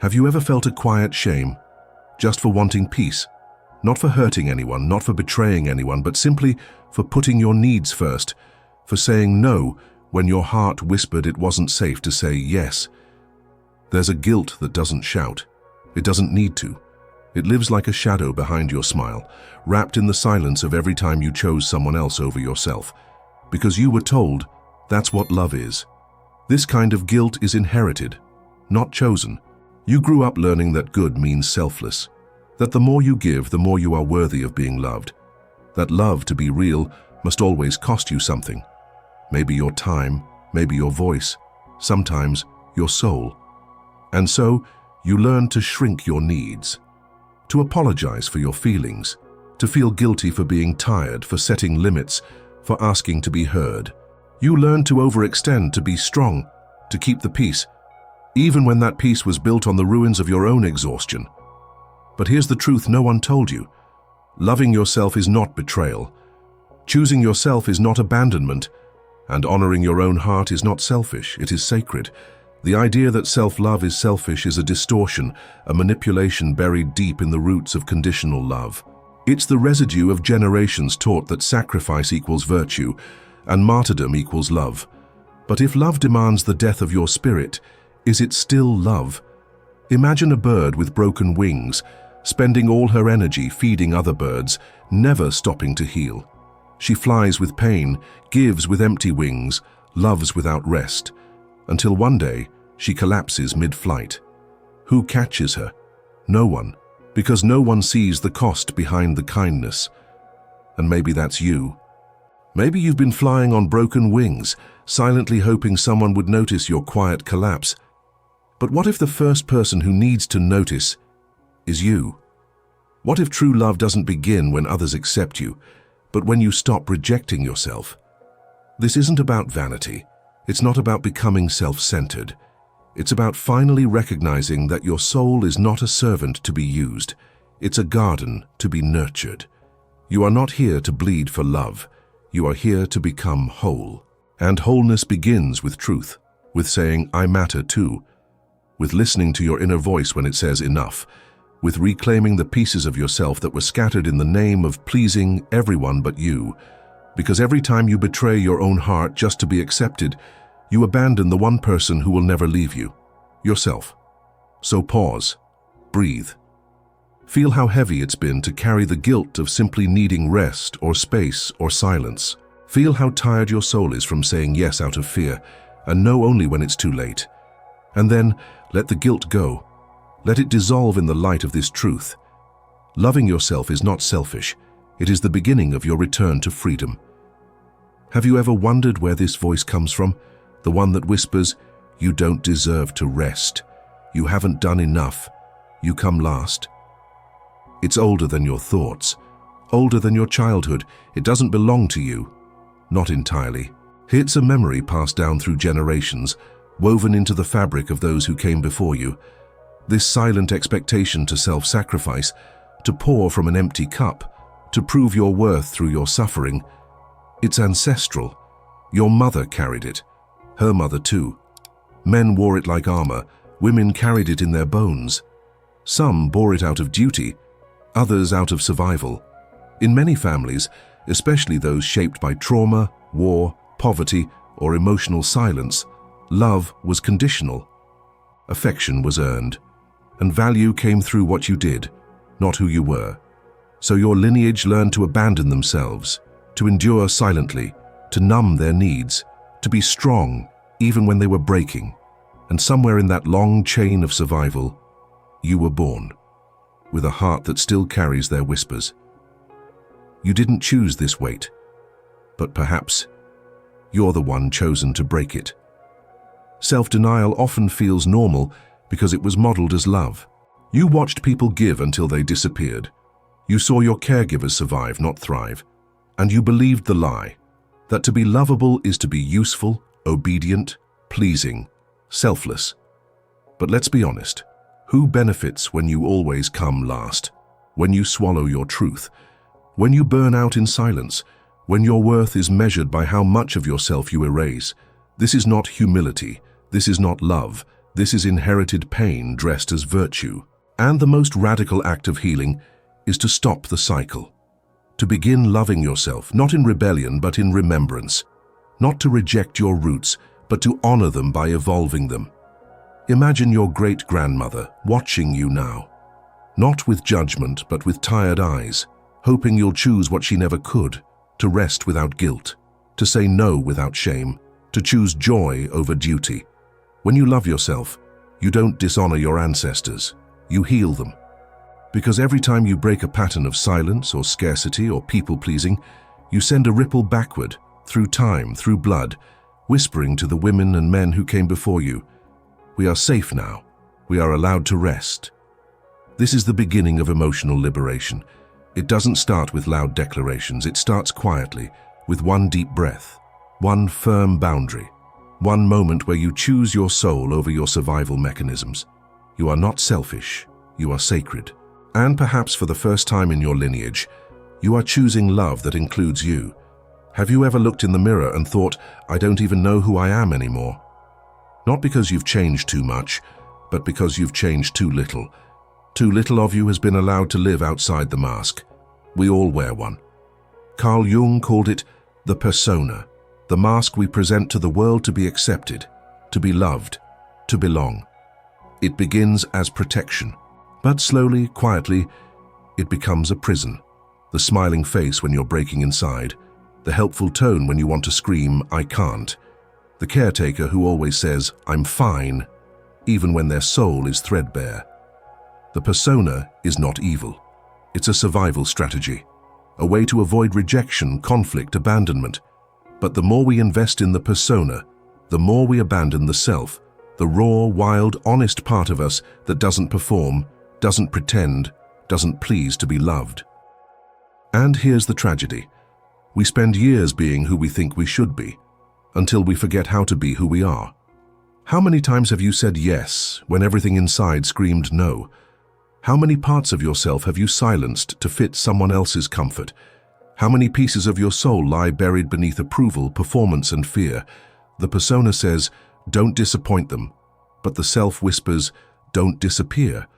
Have you ever felt a quiet shame, just for wanting peace? Not for hurting anyone, not for betraying anyone, but simply for putting your needs first, for saying no when your heart whispered it wasn't safe to say yes. There's a guilt that doesn't shout. It doesn't need to. It lives like a shadow behind your smile, wrapped in the silence of every time you chose someone else over yourself, because you were told that's what love is. This kind of guilt is inherited, not chosen. You grew up learning that good means selfless, that the more you give, the more you are worthy of being loved, that love, to be real, must always cost you something. Maybe your time, maybe your voice, sometimes your soul. And so, you learn to shrink your needs, to apologize for your feelings, to feel guilty for being tired, for setting limits, for asking to be heard. You learn to overextend, to be strong, to keep the peace, even when that peace was built on the ruins of your own exhaustion. But here's the truth no one told you. Loving yourself is not betrayal. Choosing yourself is not abandonment. And honoring your own heart is not selfish, it is sacred. The idea that self-love is selfish is a distortion, a manipulation buried deep in the roots of conditional love. It's the residue of generations taught that sacrifice equals virtue and martyrdom equals love. But if love demands the death of your spirit, is it still love? Imagine a bird with broken wings, spending all her energy feeding other birds, never stopping to heal. She flies with pain, gives with empty wings, loves without rest, until one day she collapses mid-flight. Who catches her? No one, because no one sees the cost behind the kindness. And maybe that's you. Maybe you've been flying on broken wings, silently hoping someone would notice your quiet collapse. But what if the first person who needs to notice is you? What if true love doesn't begin when others accept you, but when you stop rejecting yourself? This isn't about vanity. It's not about becoming self-centered. It's about finally recognizing that your soul is not a servant to be used. It's a garden to be nurtured. You are not here to bleed for love. You are here to become whole. And wholeness begins with truth, with saying, I matter too, with listening to your inner voice when it says enough, with reclaiming the pieces of yourself that were scattered in the name of pleasing everyone but you. Because every time you betray your own heart just to be accepted, you abandon the one person who will never leave you, yourself. So pause, breathe. Feel how heavy it's been to carry the guilt of simply needing rest or space or silence. Feel how tired your soul is from saying yes out of fear, and no only when it's too late. And then let the guilt go. Let it dissolve in the light of this truth. Loving yourself is not selfish. It is the beginning of your return to freedom. Have you ever wondered where this voice comes from? The one that whispers, you don't deserve to rest. You haven't done enough. You come last. It's older than your thoughts, older than your childhood. It doesn't belong to you. Not entirely. It's a memory passed down through generations, woven into the fabric of those who came before you. This silent expectation to self-sacrifice, to pour from an empty cup, to prove your worth through your suffering. It's ancestral. Your mother carried it. Her mother too. Men wore it like armor. Women carried it in their bones. Some bore it out of duty, others out of survival. In many families, especially those shaped by trauma, war, poverty, or emotional silence, love was conditional. Affection was earned, and value came through what you did, not who you were. So your lineage learned to abandon themselves, to endure silently, to numb their needs, to be strong even when they were breaking. And somewhere in that long chain of survival, you were born, with a heart that still carries their whispers. You didn't choose this weight, but perhaps you're the one chosen to break it. Self-denial often feels normal because it was modeled as love. You watched people give until they disappeared. You saw your caregivers survive, not thrive. And you believed the lie, that to be lovable is to be useful, obedient, pleasing, selfless. But let's be honest, who benefits when you always come last? When you swallow your truth? When you burn out in silence? When your worth is measured by how much of yourself you erase? This is not humility. This is not love. This is inherited pain dressed as virtue. And the most radical act of healing is to stop the cycle. To begin loving yourself, not in rebellion, but in remembrance. Not to reject your roots, but to honor them by evolving them. Imagine your great-grandmother watching you now. Not with judgment, but with tired eyes, hoping you'll choose what she never could, to rest without guilt, to say no without shame, to choose joy over duty. When you love yourself, you don't dishonor your ancestors, you heal them. Because every time you break a pattern of silence or scarcity or people-pleasing, you send a ripple backward, through time, through blood, whispering to the women and men who came before you, "We are safe now. We are allowed to rest." This is the beginning of emotional liberation. It doesn't start with loud declarations. It starts quietly, with one deep breath, one firm boundary, one moment where you choose your soul over your survival mechanisms. You are not selfish. You are sacred. And perhaps for the first time in your lineage, you are choosing love that includes you. Have you ever looked in the mirror and thought, "I don't even know who I am anymore"? Not because you've changed too much, but because you've changed too little. Too little of you has been allowed to live outside the mask. We all wear one. Carl Jung called it the persona, the mask we present to the world to be accepted, to be loved, to belong. It begins as protection, but slowly, quietly, it becomes a prison. The smiling face when you're breaking inside, the helpful tone when you want to scream, "I can't." The caretaker who always says, "I'm fine," even when their soul is threadbare. The persona is not evil. It's a survival strategy, a way to avoid rejection, conflict, abandonment. But the more we invest in the persona, the more we abandon the self, the raw, wild, honest part of us that doesn't perform, doesn't pretend, doesn't please to be loved. And here's the tragedy. We spend years being who we think we should be, until we forget how to be who we are. How many times have you said yes when everything inside screamed no? How many parts of yourself have you silenced to fit someone else's comfort? How many pieces of your soul lie buried beneath approval, performance, and fear? The persona says, "Don't disappoint them," but the self whispers, "Don't disappear."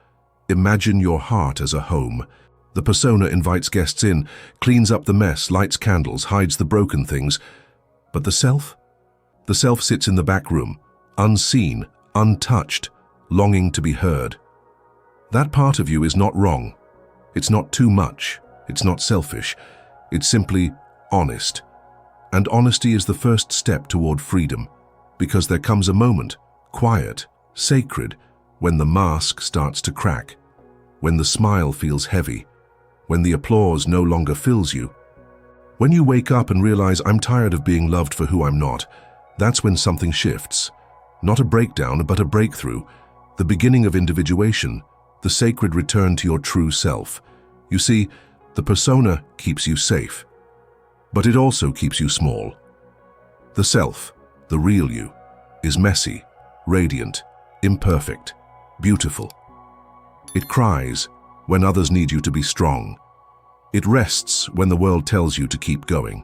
Imagine your heart as a home. The persona invites guests in, cleans up the mess, lights candles, hides the broken things. But the self? The self sits in the back room, unseen, untouched, longing to be heard. That part of you is not wrong. It's not too much. It's not selfish. It's simply honest. And honesty is the first step toward freedom, because there comes a moment, quiet, sacred, when the mask starts to crack, when the smile feels heavy, when the applause no longer fills you. When you wake up and realize, "I'm tired of being loved for who I'm not," that's when something shifts. Not a breakdown, but a breakthrough, the beginning of individuation, the sacred return to your true self. You see, the persona keeps you safe, but it also keeps you small. The self, the real you, is messy, radiant, imperfect, beautiful. It cries when others need you to be strong. It rests when the world tells you to keep going.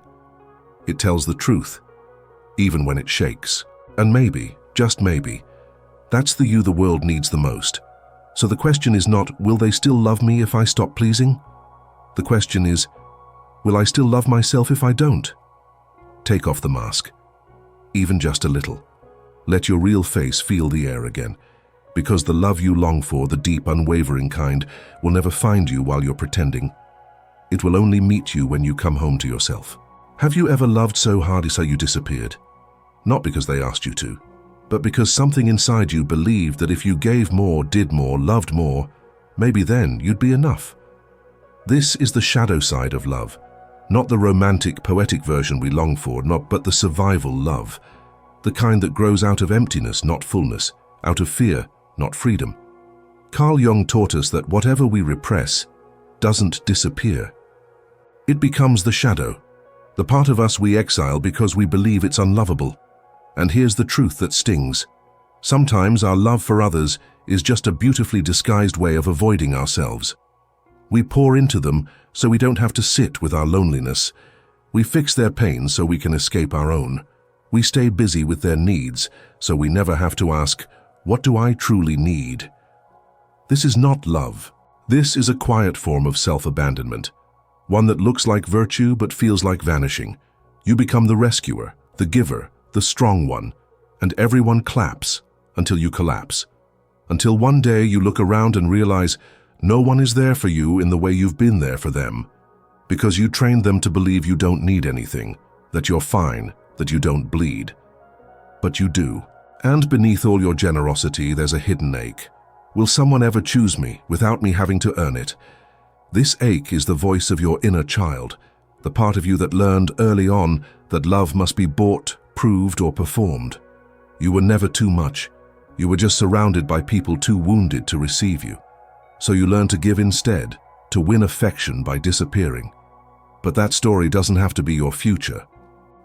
It tells the truth, even when it shakes. And maybe, just maybe, that's the you the world needs the most. So the question is not, will they still love me if I stop pleasing? The question is, will I still love myself if I don't? Take off the mask, even just a little. Let your real face feel the air again, because the love you long for, the deep, unwavering kind, will never find you while you're pretending. It will only meet you when you come home to yourself. Have you ever loved so hard so you disappeared? Not because they asked you to, but because something inside you believed that if you gave more, did more, loved more, maybe then you'd be enough. This is the shadow side of love, not the romantic, poetic version we long for, but the survival love, the kind that grows out of emptiness, not fullness, out of fear, not freedom. Carl Jung taught us that whatever we repress doesn't disappear. It becomes the shadow, the part of us we exile because we believe it's unlovable. And here's the truth that stings. Sometimes our love for others is just a beautifully disguised way of avoiding ourselves. We pour into them so we don't have to sit with our loneliness. We fix their pain so we can escape our own. We stay busy with their needs so we never have to ask, What do I truly need? This is not love. This is a quiet form of self-abandonment, one that looks like virtue but feels like vanishing. You become the rescuer, the giver, the strong one, and everyone claps until you collapse. Until one day you look around and realize no one is there for you in the way you've been there for them, because you trained them to believe you don't need anything, that you're fine, that you don't bleed. But you do. And beneath all your generosity, there's a hidden ache. Will someone ever choose me without me having to earn it? This ache is the voice of your inner child, the part of you that learned early on that love must be bought, proved, or performed. You were never too much. You were just surrounded by people too wounded to receive you. So you learned to give instead, to win affection by disappearing. But that story doesn't have to be your future.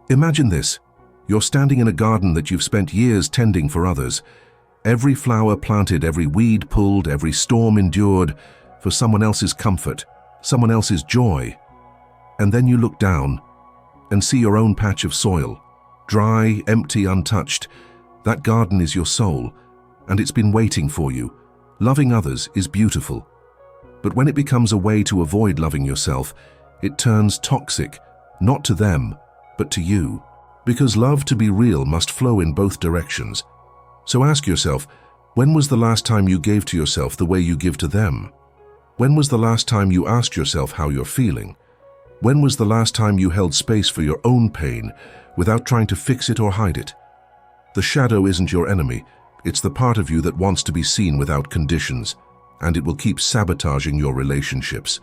Imagine this. You're standing in a garden that you've spent years tending for others. Every flower planted, every weed pulled, every storm endured for someone else's comfort, someone else's joy. And then you look down and see your own patch of soil, dry, empty, untouched. That garden is your soul, and it's been waiting for you. Loving others is beautiful. But when it becomes a way to avoid loving yourself, it turns toxic, not to them, but to you. Because love to be real must flow in both directions. So ask yourself, when was the last time you gave to yourself the way you give to them? When was the last time you asked yourself how you're feeling? When was the last time you held space for your own pain without trying to fix it or hide it? The shadow isn't your enemy. It's the part of you that wants to be seen without conditions, and it will keep sabotaging your relationships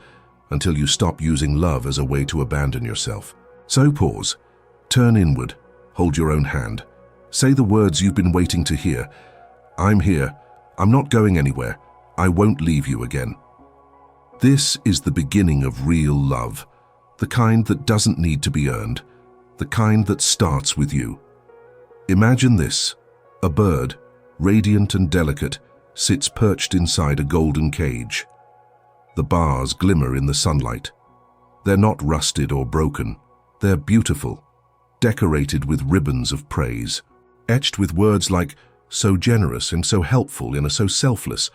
until you stop using love as a way to abandon yourself. So pause, turn inward, hold your own hand. Say the words you've been waiting to hear. I'm here. I'm not going anywhere. I won't leave you again. This is the beginning of real love, the kind that doesn't need to be earned, the kind that starts with you. Imagine this: a bird, radiant and delicate, sits perched inside a golden cage. The bars glimmer in the sunlight. They're not rusted or broken. They're beautiful, decorated with ribbons of praise, etched with words like so generous and so helpful and so selfless.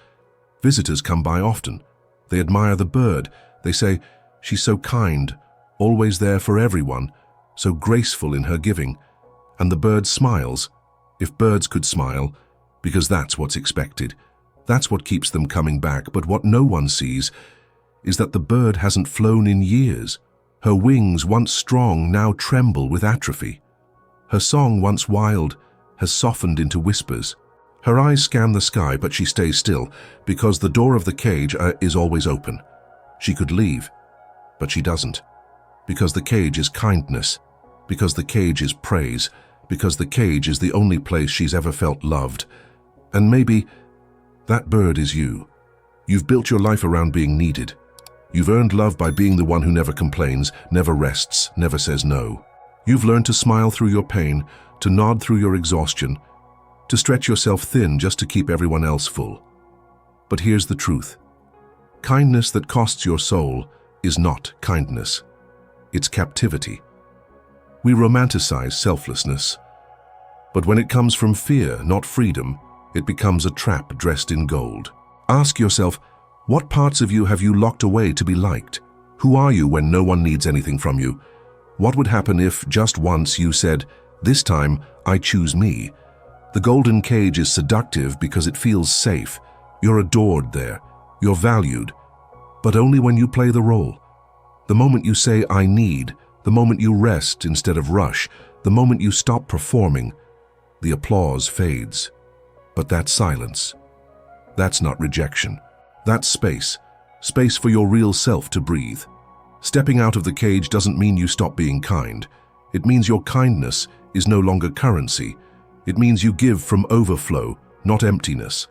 Visitors come by often. They admire the bird. They say, she's so kind, always there for everyone, so graceful in her giving. And the bird smiles, if birds could smile, because that's what's expected. That's what keeps them coming back. But what no one sees is that the bird hasn't flown in years. Her wings, once strong, now tremble with atrophy. Her song, once wild, has softened into whispers. Her eyes scan the sky, but she stays still, because the door of the cage is always open. She could leave, but she doesn't. Because the cage is kindness, because the cage is praise, because the cage is the only place she's ever felt loved. And maybe that bird is you. You've built your life around being needed. You've earned love by being the one who never complains, never rests, never says no. You've learned to smile through your pain, to nod through your exhaustion, to stretch yourself thin just to keep everyone else full. But here's the truth. Kindness that costs your soul is not kindness. It's captivity. We romanticize selflessness, but when it comes from fear, not freedom, it becomes a trap dressed in gold. Ask yourself, what parts of you have you locked away to be liked? Who are you when no one needs anything from you? What would happen if, just once, you said, "This time, I choose me"? The golden cage is seductive because it feels safe. You're adored there. You're valued. But only when you play the role. The moment you say, "I need," the moment you rest instead of rush, the moment you stop performing, the applause fades. But that's silence. That's not rejection. That's space. Space for your real self to breathe. Stepping out of the cage doesn't mean you stop being kind. It means your kindness is no longer currency. It means you give from overflow, not emptiness.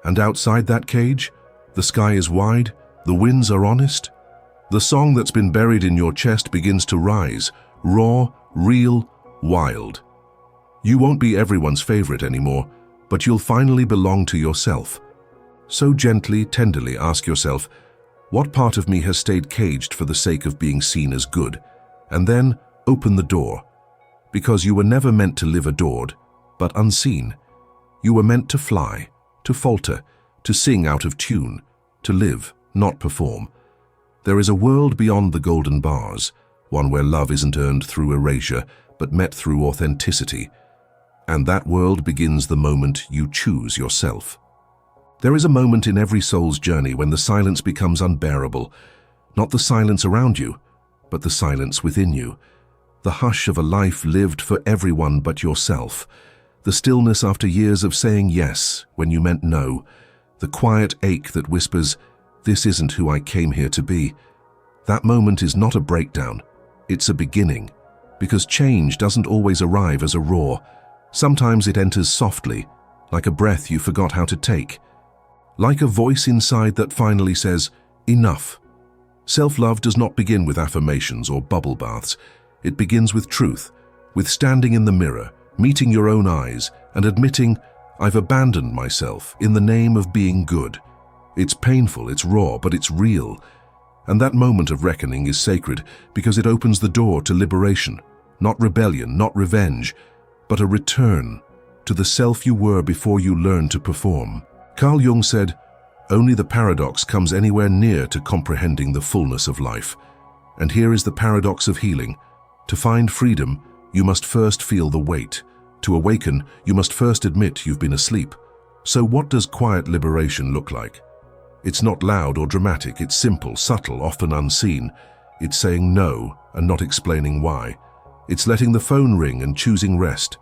And outside that cage, the sky is wide, the winds are honest. The song that's been buried in your chest begins to rise, raw, real, wild. You won't be everyone's favorite anymore, but you'll finally belong to yourself. So gently, tenderly ask yourself, what part of me has stayed caged for the sake of being seen as good? And then open the door. Because you were never meant to live adored, but unseen. You were meant to fly, to falter, to sing out of tune, to live, not perform. There is a world beyond the golden bars, one where love isn't earned through erasure, but met through authenticity. And that world begins the moment you choose yourself. There is a moment in every soul's journey when the silence becomes unbearable, not the silence around you, but the silence within you. The hush of a life lived for everyone but yourself. The stillness after years of saying yes when you meant no. The quiet ache that whispers, "This isn't who I came here to be." That moment is not a breakdown. It's a beginning. Because change doesn't always arrive as a roar. Sometimes it enters softly, like a breath you forgot how to take. Like a voice inside that finally says, "Enough." Self-love does not begin with affirmations or bubble baths. It begins with truth, with standing in the mirror, meeting your own eyes, and admitting, "I've abandoned myself in the name of being good." It's painful, it's raw, but it's real. And that moment of reckoning is sacred because it opens the door to liberation, not rebellion, not revenge, but a return to the self you were before you learned to perform. Carl Jung said, "Only the paradox comes anywhere near to comprehending the fullness of life." And here is the paradox of healing. To find freedom, you must first feel the weight. To awaken, you must first admit you've been asleep. So what does quiet liberation look like? It's not loud or dramatic, it's simple, subtle, often unseen. It's saying no and not explaining why. It's letting the phone ring and choosing rest.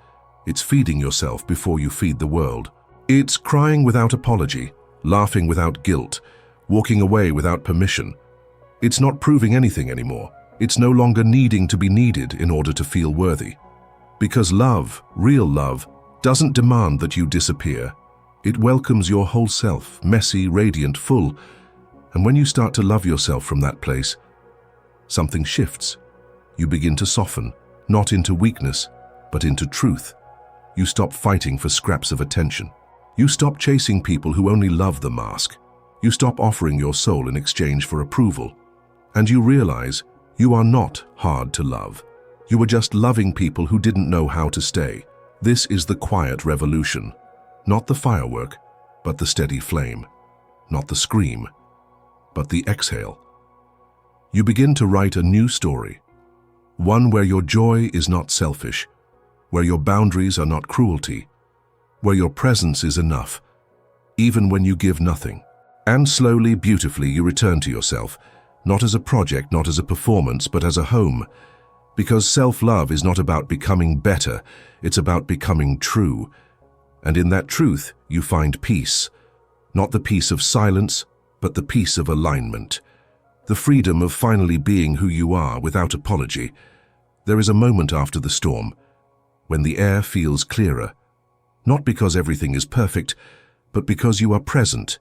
It's feeding yourself before you feed the world. It's crying without apology, laughing without guilt, walking away without permission. It's not proving anything anymore. It's no longer needing to be needed in order to feel worthy. Because love, real love, doesn't demand that you disappear. It welcomes your whole self, messy, radiant, full. And when you start to love yourself from that place, something shifts. You begin to soften, not into weakness, but into truth. You stop fighting for scraps of attention. You stop chasing people who only love the mask. You stop offering your soul in exchange for approval. And you realize you are not hard to love. You were just loving people who didn't know how to stay. This is the quiet revolution. Not the firework, but the steady flame. Not the scream, but the exhale. You begin to write a new story. One where your joy is not selfish, where your boundaries are not cruelty, where your presence is enough, even when you give nothing. And slowly, beautifully, you return to yourself, not as a project, not as a performance, but as a home. Because self-love is not about becoming better, it's about becoming true. And in that truth, you find peace. Not the peace of silence, but the peace of alignment. The freedom of finally being who you are without apology. There is a moment after the storm, when the air feels clearer. Not because everything is perfect, but because you are present,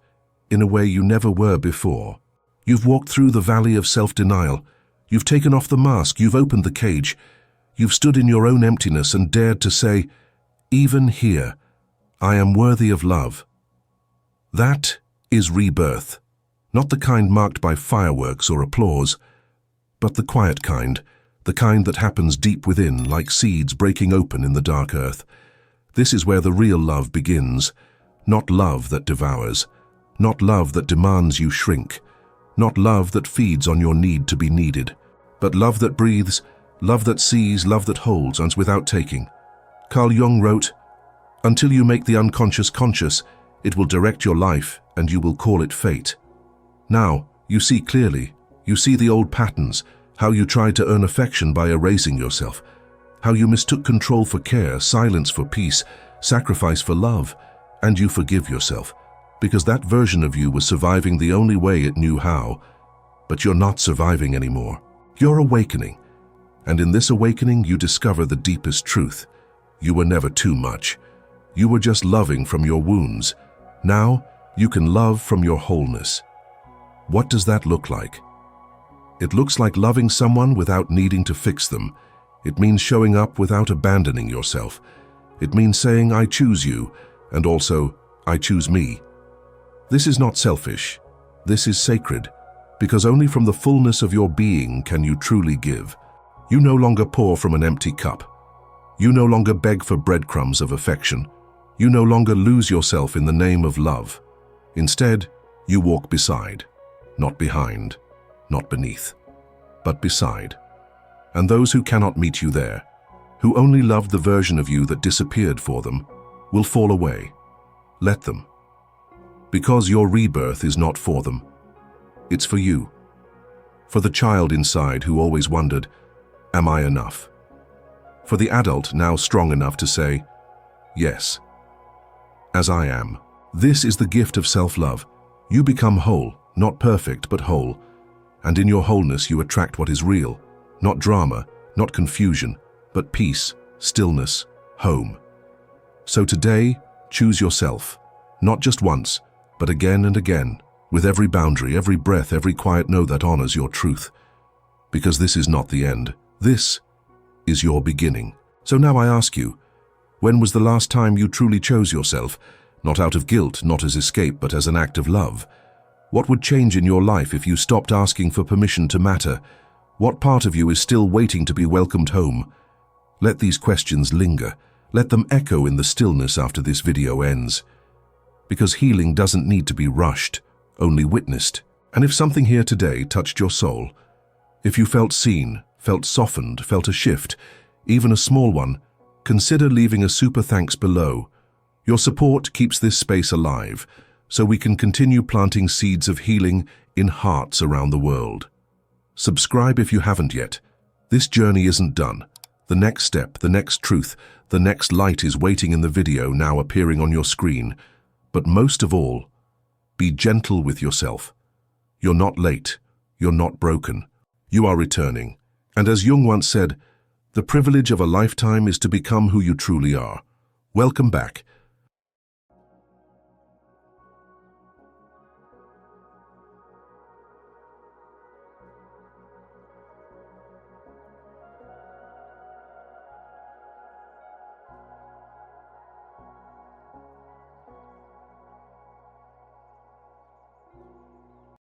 in a way you never were before. You've walked through the valley of self-denial. You've taken off the mask, you've opened the cage. You've stood in your own emptiness and dared to say, "Even here, I am worthy of love." That is rebirth, not the kind marked by fireworks or applause, but the quiet kind, the kind that happens deep within, like seeds breaking open in the dark earth. This is where the real love begins, not love that devours, not love that demands you shrink, not love that feeds on your need to be needed, but love that breathes, love that sees, love that holds, and without taking. Carl Jung wrote, "Until you make the unconscious conscious, it will direct your life and you will call it fate." Now, you see clearly, you see the old patterns, how you tried to earn affection by erasing yourself, how you mistook control for care, silence for peace, sacrifice for love, and you forgive yourself, because that version of you was surviving the only way it knew how. But you're not surviving anymore. You're awakening, and in this awakening you discover the deepest truth. You were never too much. You were just loving from your wounds. Now, you can love from your wholeness. What does that look like? It looks like loving someone without needing to fix them. It means showing up without abandoning yourself. It means saying, "I choose you," and also, "I choose me." This is not selfish. This is sacred, because only from the fullness of your being can you truly give. You no longer pour from an empty cup. You no longer beg for breadcrumbs of affection. You no longer lose yourself in the name of love. Instead, you walk beside, not behind, not beneath, but beside. And those who cannot meet you there, who only loved the version of you that disappeared for them, will fall away. Let them. Because your rebirth is not for them. It's for you. For the child inside who always wondered, am I enough? For the adult now strong enough to say, yes, as I am. This is the gift of self-love. You become whole, not perfect, but whole. And in your wholeness you attract what is real, not drama, not confusion, but peace, stillness, home. So today, choose yourself, not just once, but again and again, with every boundary, every breath, every quiet no that honors your truth. Because this is not the end. This is your beginning. So now I ask you, when was the last time you truly chose yourself, not out of guilt, not as escape, but as an act of love? What would change in your life if you stopped asking for permission to matter? What part of you is still waiting to be welcomed home? Let these questions linger. Let them echo in the stillness after this video ends. Because healing doesn't need to be rushed, only witnessed. And if something here today touched your soul, if you felt seen, felt softened, felt a shift, even a small one, consider leaving a super thanks below. Your support keeps this space alive, so we can continue planting seeds of healing in hearts around the world. Subscribe if you haven't yet. This journey isn't done. The next step, the next truth, the next light is waiting in the video now appearing on your screen. But most of all, be gentle with yourself. You're not late. You're not broken. You are returning. And as Jung once said, the privilege of a lifetime is to become who you truly are. Welcome back.